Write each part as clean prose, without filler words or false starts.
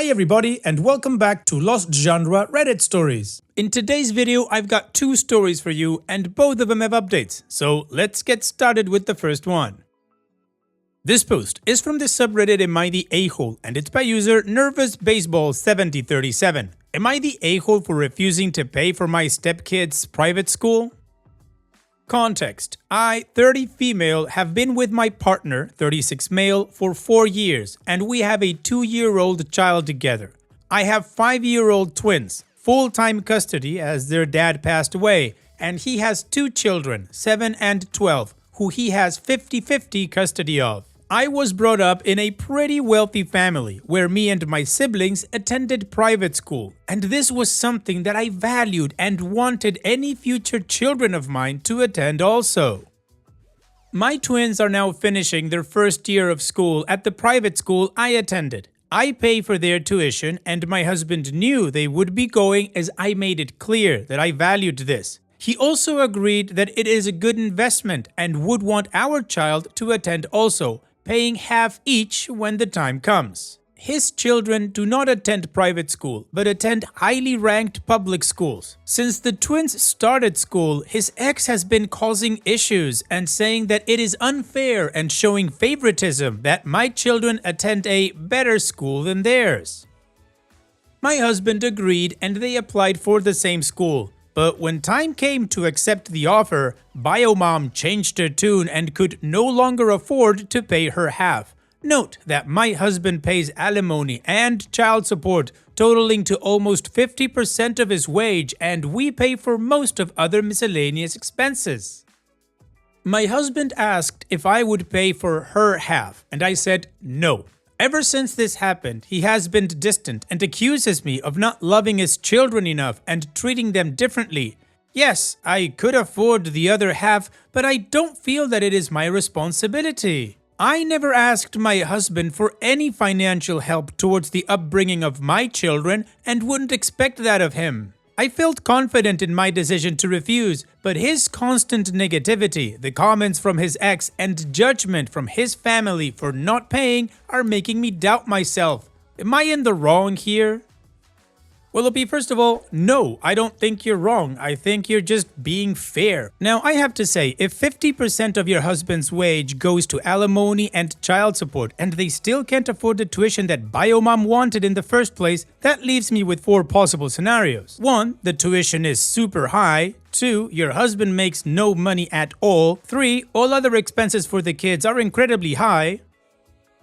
Hi everybody and welcome back to Lost Genre Reddit Stories. In today's video I've got two stories for you and both of them have updates, so let's get started with the first one. This post is from the subreddit Am I the A-hole and it's by user NervousBaseball7037. Am I the a-hole for refusing to pay for my stepkids' private school? Context: I, 30 female, have been with my partner, 36 male, for 4 years and we have a 2-year-old child together. I have 5-year-old twins, full-time custody as their dad passed away, and he has 2 children, 7 and 12, who he has 50-50 custody of. I was brought up in a pretty wealthy family where me and my siblings attended private school, and this was something that I valued and wanted any future children of mine to attend also. My twins are now finishing their first year of school at the private school I attended. I pay for their tuition and my husband knew they would be going as I made it clear that I valued this. He also agreed that it is a good investment and would want our child to attend also, paying half each when the time comes. His children do not attend private school, but attend highly ranked public schools. Since the twins started school, his ex has been causing issues and saying that it is unfair and showing favoritism that my children attend a better school than theirs. My husband agreed and they applied for the same school. But when time came to accept the offer, Biomom changed her tune and could no longer afford to pay her half. Note that my husband pays alimony and child support, totaling to almost 50% of his wage, and we pay for most of other miscellaneous expenses. My husband asked if I would pay for her half, and I said no. Ever since this happened, he has been distant and accuses me of not loving his children enough and treating them differently. Yes, I could afford the other half, but I don't feel that it is my responsibility. I never asked my husband for any financial help towards the upbringing of my children and wouldn't expect that of him. I felt confident in my decision to refuse, but his constant negativity, the comments from his ex, and judgment from his family for not paying are making me doubt myself. Am I in the wrong here? Well, OP, first of all, no, I don't think you're wrong. I think you're just being fair. Now, I have to say, if 50% of your husband's wage goes to alimony and child support, and they still can't afford the tuition that Biomom wanted in the first place, that leaves me with 4 possible scenarios. 1. The tuition is super high. 2. Your husband makes no money at all. 3. All other expenses for the kids are incredibly high.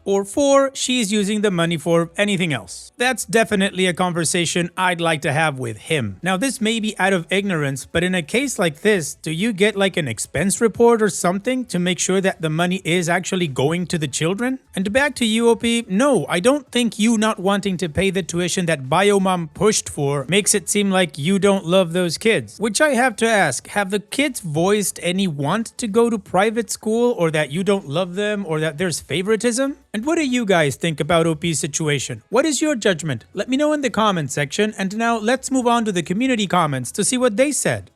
Or 4, she's using the money for anything else. That's definitely a conversation I'd like to have with him. Now, this may be out of ignorance, but in a case like this, do you get like an expense report or something to make sure that the money is actually going to the children? And back to you, OP, no, I don't think you not wanting to pay the tuition that Biomom pushed for makes it seem like you don't love those kids. Which I have to ask, have the kids voiced any want to go to private school, or that you don't love them, or that there's favoritism? And what do you guys think about OP's situation? What is your judgment? Let me know in the comment section, and now let's move on to the community comments to see what they said.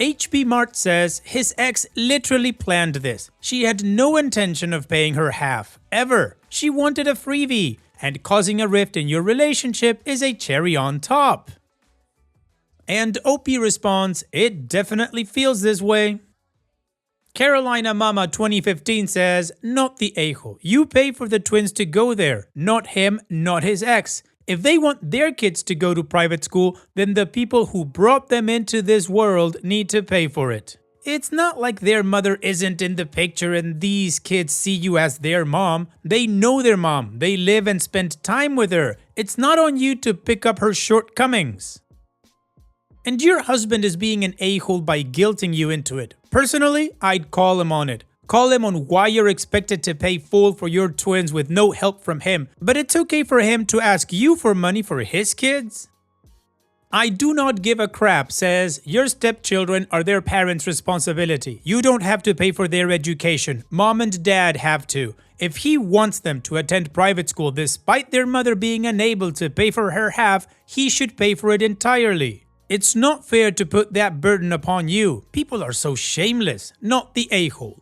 HB Mart says his ex literally planned this. She had no intention of paying her half, ever. She wanted a freebie, and causing a rift in your relationship is a cherry on top. And OP responds, it definitely feels this way. Carolina Mama 2015 says, not the a-hole. You pay for the twins to go there, not him, not his ex. If they want their kids to go to private school, then the people who brought them into this world need to pay for it. It's not like their mother isn't in the picture and these kids see you as their mom. They know their mom. They live and spend time with her. It's not on you to pick up her shortcomings. And your husband is being an a-hole by guilting you into it. Personally, I'd call him on it. Call him on why you're expected to pay full for your twins with no help from him, but it's okay for him to ask you for money for his kids? I do not give a crap says, your stepchildren are their parents' responsibility. You don't have to pay for their education. Mom and dad have to. If he wants them to attend private school despite their mother being unable to pay for her half, he should pay for it entirely. It's not fair to put that burden upon you. People are so shameless, not the a-hole.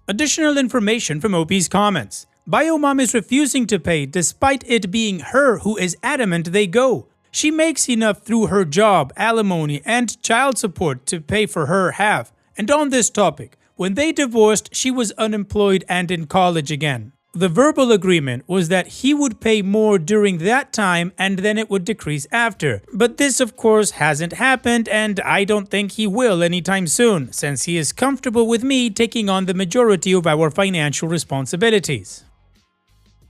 Additional information from OP's comments. Biomom is refusing to pay despite it being her who is adamant they go. She makes enough through her job, alimony, and child support to pay for her half. And on this topic, when they divorced, she was unemployed and in college again. The verbal agreement was that he would pay more during that time and then it would decrease after. But this of course hasn't happened, and I don't think he will anytime soon, since he is comfortable with me taking on the majority of our financial responsibilities.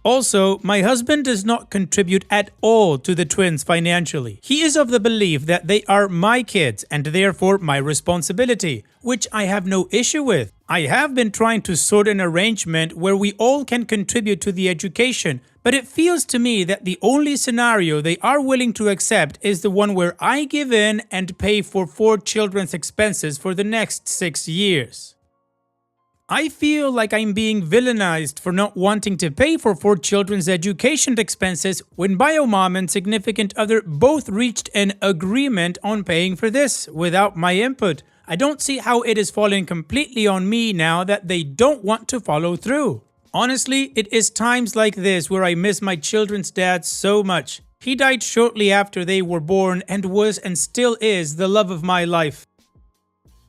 Also, my husband does not contribute at all to the twins financially. He is of the belief that they are my kids and therefore my responsibility, which I have no issue with. I have been trying to sort an arrangement where we all can contribute to the education, but it feels to me that the only scenario they are willing to accept is the one where I give in and pay for 4 children's expenses for the next 6 years. I feel like I'm being villainized for not wanting to pay for 4 children's education expenses when Biomom and significant other both reached an agreement on paying for this without my input. I don't see how it is falling completely on me now that they don't want to follow through. Honestly, it is times like this where I miss my children's dad so much. He died shortly after they were born and was and still is the love of my life.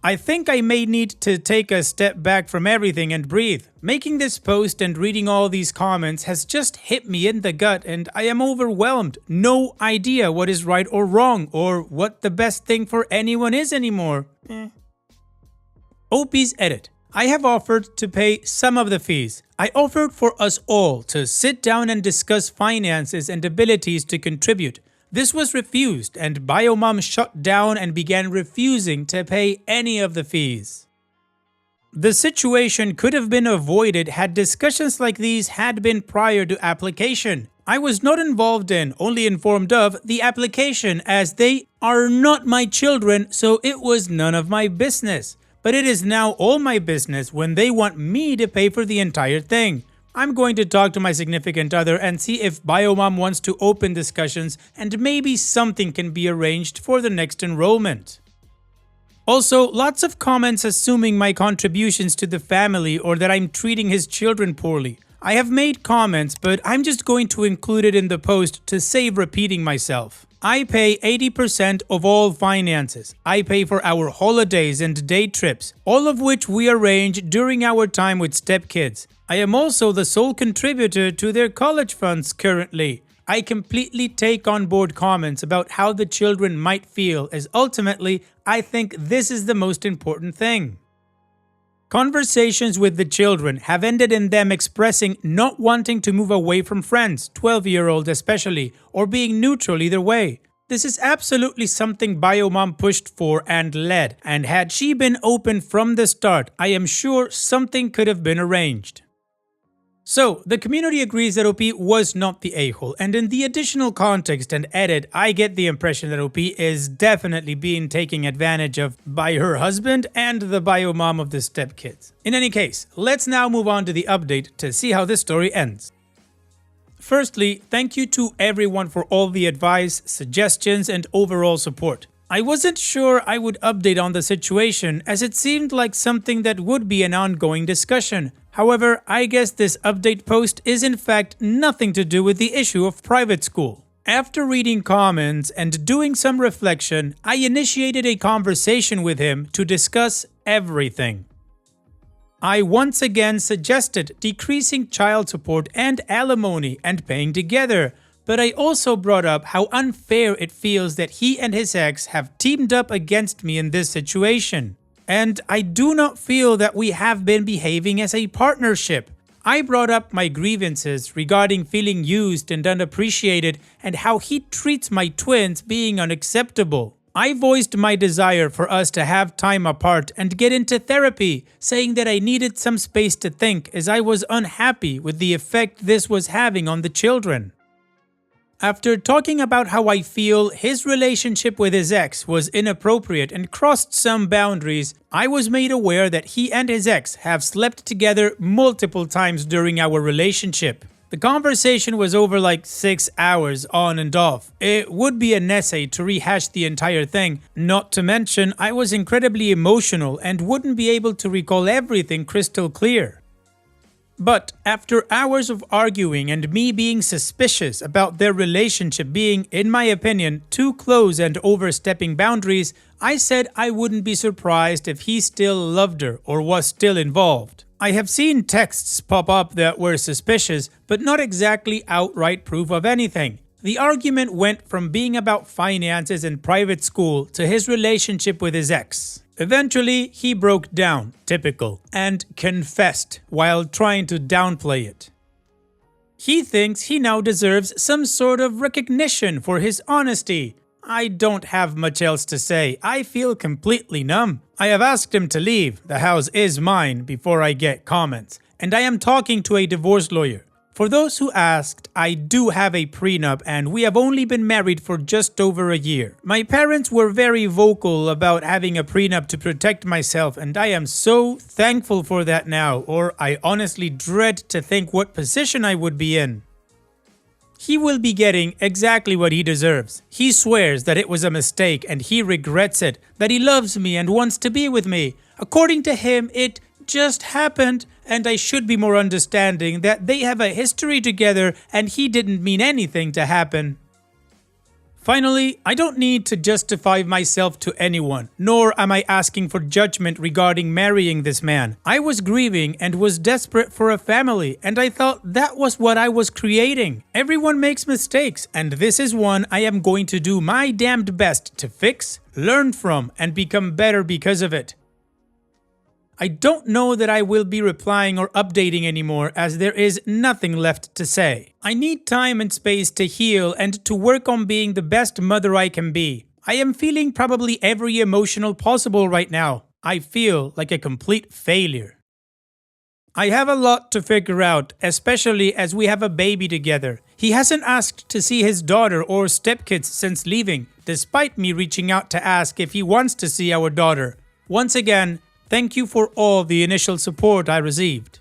I think I may need to take a step back from everything and breathe. Making this post and reading all these comments has just hit me in the gut and I am overwhelmed. No idea what is right or wrong or what the best thing for anyone is anymore. OP's edit. I have offered to pay some of the fees. I offered for us all to sit down and discuss finances and abilities to contribute. This was refused, and Biomom shut down and began refusing to pay any of the fees. The situation could have been avoided had discussions like these had been prior to application. I was not involved in, only informed of, the application as they are not my children, so it was none of my business. But it is now all my business when they want me to pay for the entire thing. I'm going to talk to my significant other and see if Biomom wants to open discussions and maybe something can be arranged for the next enrollment. Also, lots of comments assuming my contributions to the family or that I'm treating his children poorly. I have made comments, but I'm just going to include it in the post to save repeating myself. I pay 80% of all finances. I pay for our holidays and day trips, all of which we arrange during our time with Stepkids. I am also the sole contributor to their college funds currently. I completely take on board comments about how the children might feel, as ultimately, I think this is the most important thing. Conversations with the children have ended in them expressing not wanting to move away from friends, 12-year-old especially, or being neutral either way. This is absolutely something Biomom pushed for and led, and had she been open from the start, I am sure something could have been arranged. So, the community agrees that OP was not the a-hole, and in the additional context and edit, I get the impression that OP is definitely being taken advantage of by her husband and the Biomom of the Stepkids. In any case, let's now move on to the update to see how this story ends. Firstly, thank you to everyone for all the advice, suggestions, and overall support. I wasn't sure I would update on the situation as it seemed like something that would be an ongoing discussion. However, I guess this update post is in fact nothing to do with the issue of private school. After reading comments and doing some reflection, I initiated a conversation with him to discuss everything. I once again suggested decreasing child support and alimony and paying together, but I also brought up how unfair it feels that he and his ex have teamed up against me in this situation. And I do not feel that we have been behaving as a partnership. I brought up my grievances regarding feeling used and unappreciated and how he treats my twins being unacceptable. I voiced my desire for us to have time apart and get into therapy, saying that I needed some space to think as I was unhappy with the effect this was having on the children. After talking about how I feel his relationship with his ex was inappropriate and crossed some boundaries, I was made aware that he and his ex have slept together multiple times during our relationship. The conversation was over like 6 hours on and off. It would be an essay to rehash the entire thing, not to mention I was incredibly emotional and wouldn't be able to recall everything crystal clear. But after hours of arguing and me being suspicious about their relationship being, in my opinion, too close and overstepping boundaries, I said I wouldn't be surprised if he still loved her or was still involved. I have seen texts pop up that were suspicious, but not exactly outright proof of anything. The argument went from being about finances and private school to his relationship with his ex. Eventually, he broke down, typical, and confessed while trying to downplay it. He thinks he now deserves some sort of recognition for his honesty. I don't have much else to say. I feel completely numb. I have asked him to leave. The house is mine before I get comments. And I am talking to a divorce lawyer. For those who asked, I do have a prenup and we have only been married for just over a year. My parents were very vocal about having a prenup to protect myself, and I am so thankful for that now, or I honestly dread to think what position I would be in. He will be getting exactly what he deserves. He swears that it was a mistake and he regrets it, that he loves me and wants to be with me. According to him, it just happened, and I should be more understanding that they have a history together and he didn't mean anything to happen. Finally, I don't need to justify myself to anyone, nor am I asking for judgment regarding marrying this man. I was grieving and was desperate for a family, and I thought that was what I was creating. Everyone makes mistakes, and this is one I am going to do my damned best to fix, learn from, and become better because of it. I don't know that I will be replying or updating anymore, as there is nothing left to say. I need time and space to heal and to work on being the best mother I can be. I am feeling probably every emotional possible right now. I feel like a complete failure. I have a lot to figure out, especially as we have a baby together. He hasn't asked to see his daughter or stepkids since leaving, despite me reaching out to ask if he wants to see our daughter. Once again, thank you for all the initial support I received.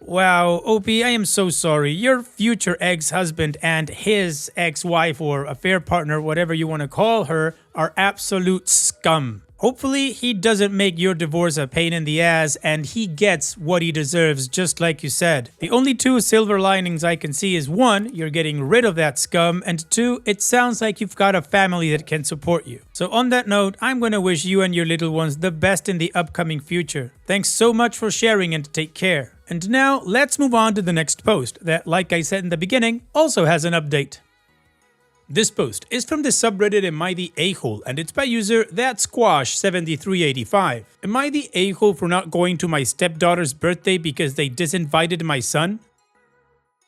Wow, Opie, I am so sorry. Your future ex-husband and his ex-wife or affair partner, whatever you want to call her, are absolute scum. Hopefully, he doesn't make your divorce a pain in the ass and he gets what he deserves, just like you said. The only two silver linings I can see is 1, you're getting rid of that scum, and 2, it sounds like you've got a family that can support you. So on that note, I'm gonna wish you and your little ones the best in the upcoming future. Thanks so much for sharing and take care. And now, let's move on to the next post that, like I said in the beginning, also has an update. This post is from the subreddit Am I the A-hole, and it's by user ThatSquash7385. Am I the A-hole for not going to my stepdaughter's birthday because they disinvited my son?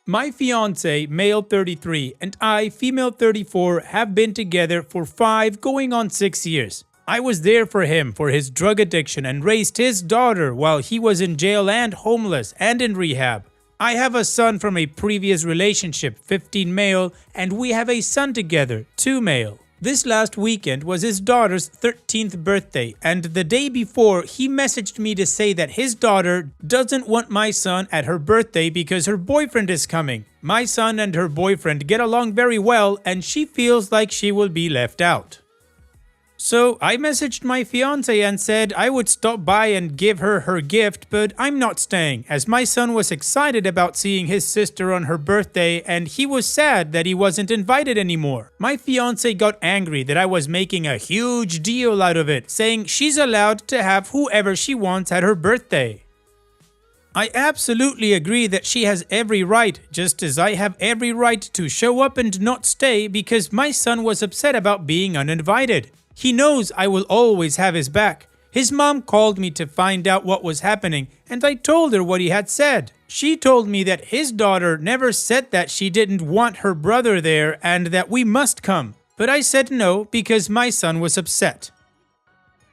My fiance, male 33, and I, female 34, have been together for 5 going on 6 years. I was there for him for his drug addiction and raised his daughter while he was in jail and homeless and in rehab. I have a son from a previous relationship, 15 male, and we have a son together, 2 male. This last weekend was his daughter's 13th birthday, and the day before he messaged me to say that his daughter doesn't want my son at her birthday because her boyfriend is coming. My son and her boyfriend get along very well, and she feels like she will be left out. So I messaged my fiance and said I would stop by and give her her gift, but I'm not staying, as my son was excited about seeing his sister on her birthday and he was sad that he wasn't invited anymore. My fiance got angry that I was making a huge deal out of it, saying she's allowed to have whoever she wants at her birthday. I absolutely agree that she has every right, just as I have every right to show up and not stay because my son was upset about being uninvited. He knows I will always have his back. His mom called me to find out what was happening, and I told her what he had said. She told me that his daughter never said that she didn't want her brother there and that we must come, but I said no because my son was upset.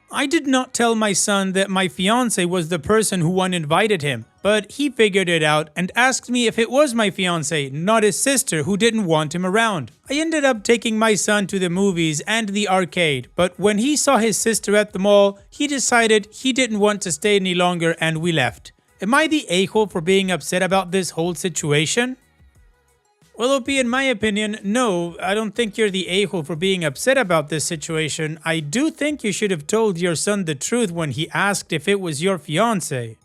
I did not tell my son that my fiance was the person who uninvited him, but he figured it out and asked me if it was my fiance, not his sister who didn't want him around. I ended up taking my son to the movies and the arcade, but when he saw his sister at the mall, he decided he didn't want to stay any longer and we left. Am I the a-hole for being upset about this whole situation? Well, Opie, in my opinion, no, I don't think you're the a-hole for being upset about this situation. I do think you should have told your son the truth when he asked if it was your fiance.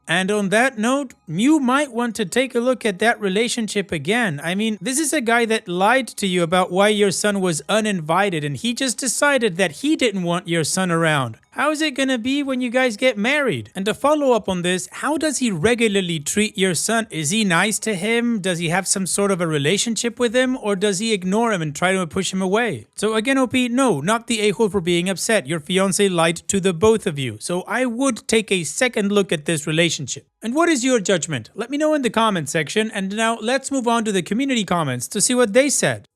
And on that note, you might want to take a look at that relationship again. I mean, this is a guy that lied to you about why your son was uninvited, and he just decided that he didn't want your son around. How is it gonna be when you guys get married? And to follow up on this, how does he regularly treat your son? Is he nice to him? Does he have some sort of a relationship with him? Or does he ignore him and try to push him away? So again, OP, no, not the a-hole for being upset. Your fiance lied to the both of you. So I would take a second look at this relationship. And what is your judgment? Let me know in the comment section. And now let's move on to the community comments to see what they said.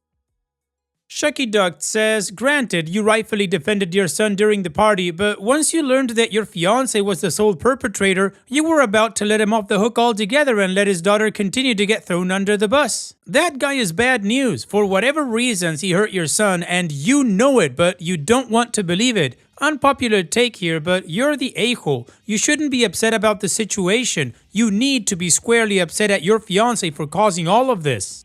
Shucky Duck says, granted, you rightfully defended your son during the party, but once you learned that your fiance was the sole perpetrator, you were about to let him off the hook altogether and let his daughter continue to get thrown under the bus. That guy is bad news. For whatever reasons he hurt your son, and you know it, but you don't want to believe it. Unpopular take here, but you're the a-hole. You shouldn't be upset about the situation. You need to be squarely upset at your fiance for causing all of this.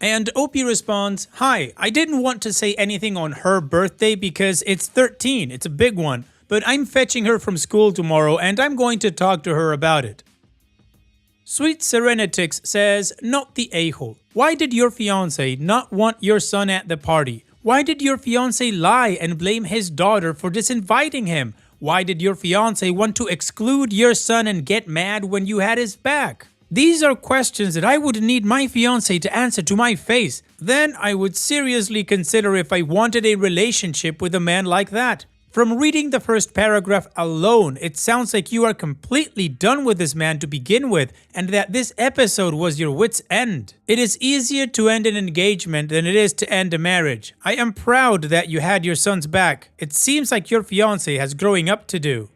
And Opie responds, hi, I didn't want to say anything on her birthday because it's 13, it's a big one, but I'm fetching her from school tomorrow and I'm going to talk to her about it. Sweet Serenitix says, not the a-hole. Why did your fiance not want your son at the party? Why did your fiance lie and blame his daughter for disinviting him? Why did your fiance want to exclude your son and get mad when you had his back? These are questions that I would need my fiance to answer to my face. Then I would seriously consider if I wanted a relationship with a man like that. From reading the first paragraph alone, it sounds like you are completely done with this man to begin with, and that this episode was your wit's end. It is easier to end an engagement than it is to end a marriage. I am proud that you had your son's back. It seems like your fiance has growing up to do.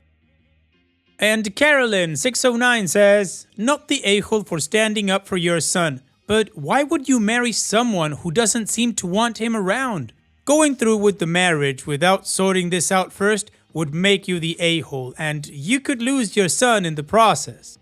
And Carolyn609 says, not the a-hole for standing up for your son, but why would you marry someone who doesn't seem to want him around? Going through with the marriage without sorting this out first would make you the a-hole, and you could lose your son in the process.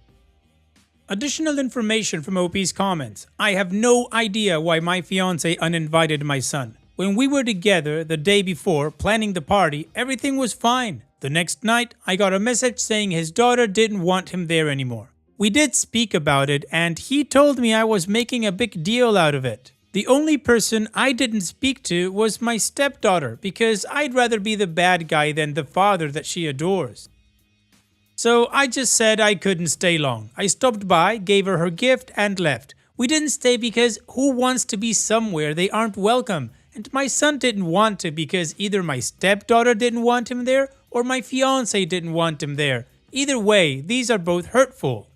Additional information from OP's comments. I have no idea why my fiance uninvited my son. When we were together the day before planning the party, everything was fine. The next night, I got a message saying his daughter didn't want him there anymore. We did speak about it, and he told me I was making a big deal out of it. The only person I didn't speak to was my stepdaughter, because I'd rather be the bad guy than the father that she adores. So I just said I couldn't stay long. I stopped by, gave her gift, and left. We didn't stay because who wants to be somewhere they aren't welcome? And my son didn't want to because either my stepdaughter didn't want him there or my fiance didn't want him there. Either way, these are both hurtful.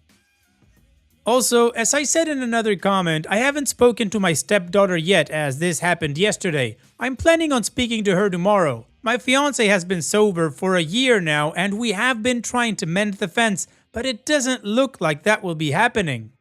Also, as I said in another comment, I haven't spoken to my stepdaughter yet as this happened yesterday. I'm planning on speaking to her tomorrow. My fiance has been sober for a year now and we have been trying to mend the fence, but it doesn't look like that will be happening.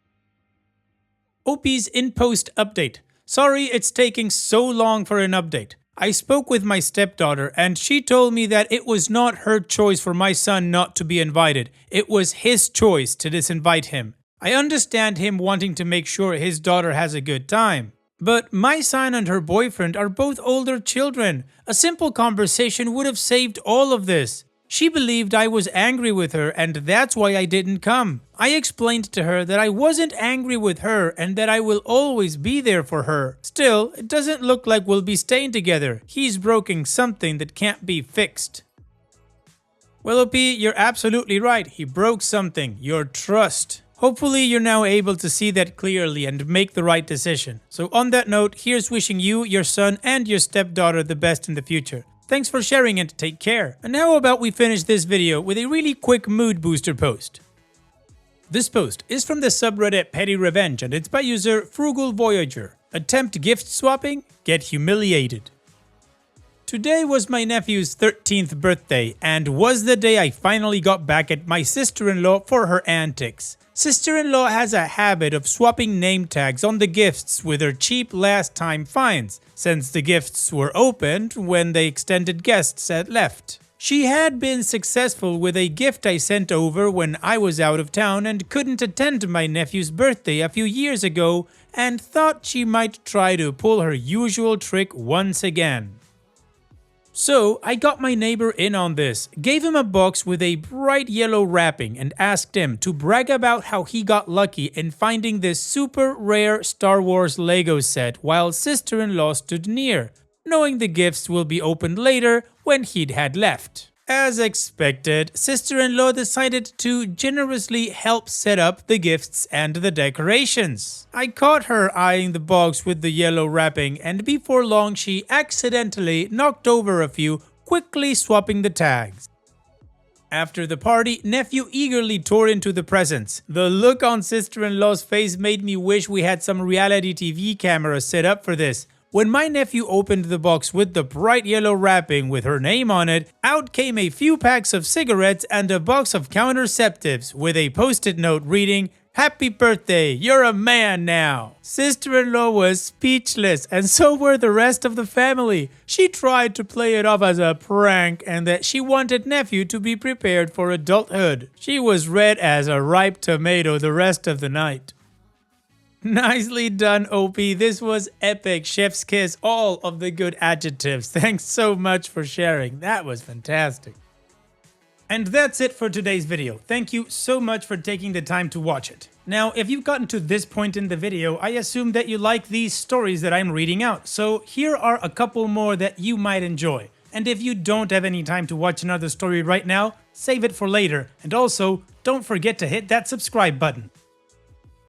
OP's in-post update. Sorry it's taking so long for an update. I spoke with my stepdaughter and she told me that it was not her choice for my son not to be invited. It was his choice to disinvite him. I understand him wanting to make sure his daughter has a good time. But my son and her boyfriend are both older children. A simple conversation would have saved all of this. She believed I was angry with her and that's why I didn't come. I explained to her that I wasn't angry with her and that I will always be there for her. Still, it doesn't look like we'll be staying together. He's broken something that can't be fixed. Well, OP, you're absolutely right. He broke something. Your trust. Hopefully, you're now able to see that clearly and make the right decision. So on that note, here's wishing you, your son, and your stepdaughter the best in the future. Thanks for sharing and take care. And how about we finish this video with a really quick mood booster post. This post is from the subreddit Petty Revenge and it's by user Frugal Voyager. Attempt gift swapping? Get humiliated. Today was my nephew's 13th birthday and was the day I finally got back at my sister-in-law for her antics. Sister-in-law has a habit of swapping name tags on the gifts with her cheap last-time finds, since the gifts were opened when the extended guests had left. She had been successful with a gift I sent over when I was out of town and couldn't attend my nephew's birthday a few years ago and thought she might try to pull her usual trick once again. So I got my neighbor in on this, gave him a box with a bright yellow wrapping and asked him to brag about how he got lucky in finding this super rare Star Wars Lego set while sister-in-law stood near, knowing the gifts will be opened later when he'd had left. As expected, sister-in-law decided to generously help set up the gifts and the decorations. I caught her eyeing the box with the yellow wrapping, and before long she accidentally knocked over a few, quickly swapping the tags. After the party, nephew eagerly tore into the presents. The look on sister-in-law's face made me wish we had some reality TV cameras set up for this. When my nephew opened the box with the bright yellow wrapping with her name on it, out came a few packs of cigarettes and a box of contraceptives with a post-it note reading, "Happy birthday, you're a man now." Sister-in-law was speechless, and so were the rest of the family. She tried to play it off as a prank and that she wanted nephew to be prepared for adulthood. She was red as a ripe tomato the rest of the night. Nicely done, OP. This was epic. Chef's kiss, all of the good adjectives. Thanks so much for sharing. That was fantastic. And that's it for today's video. Thank you so much for taking the time to watch it. Now, if you've gotten to this point in the video, I assume that you like these stories that I'm reading out. So here are a couple more that you might enjoy. And if you don't have any time to watch another story right now, save it for later. And also, don't forget to hit that subscribe button.